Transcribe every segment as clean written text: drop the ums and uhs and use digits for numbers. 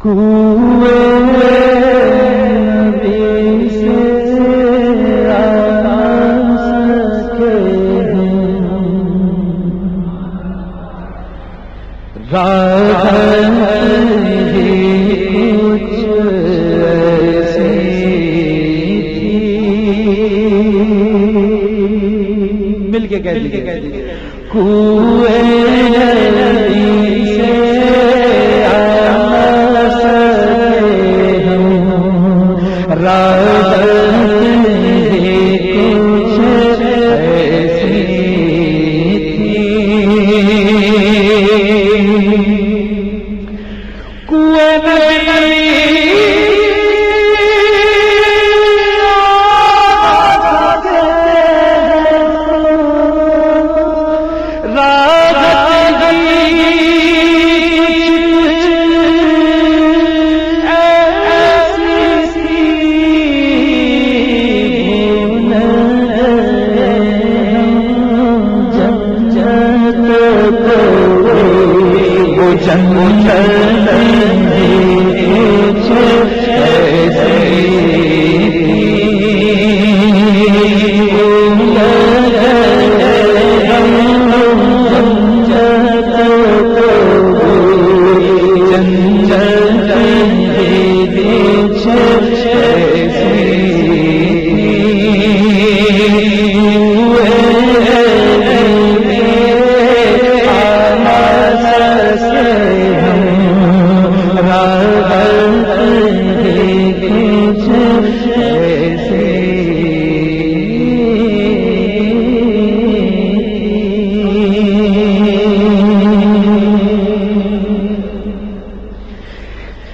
مل کے کہہ دیجیے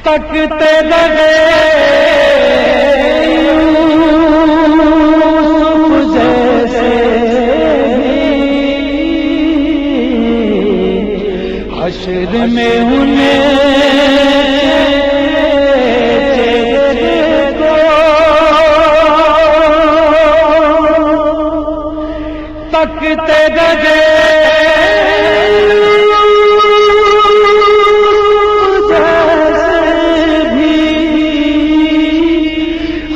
تکتے لگے یوسف جیسے حشر میں انہیں تکتے لگے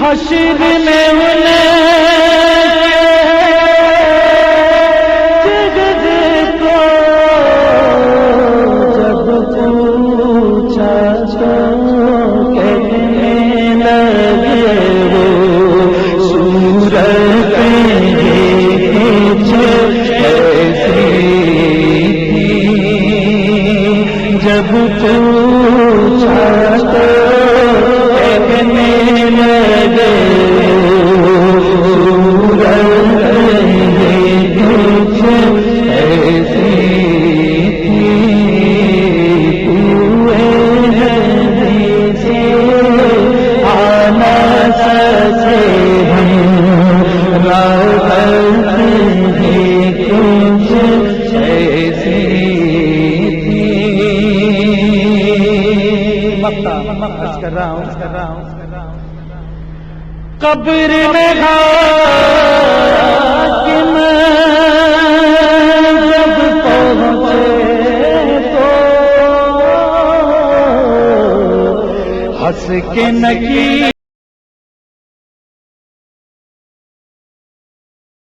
حشر میں انہیں جگت کو جب پوچھا تو کہنے لگے وہ صورت کچھ ایسی تھی جب پوچھا تو کہنے لگے کر رہا ہوں قبر میں حاکم جب پہنچے تو ہنس کے نکی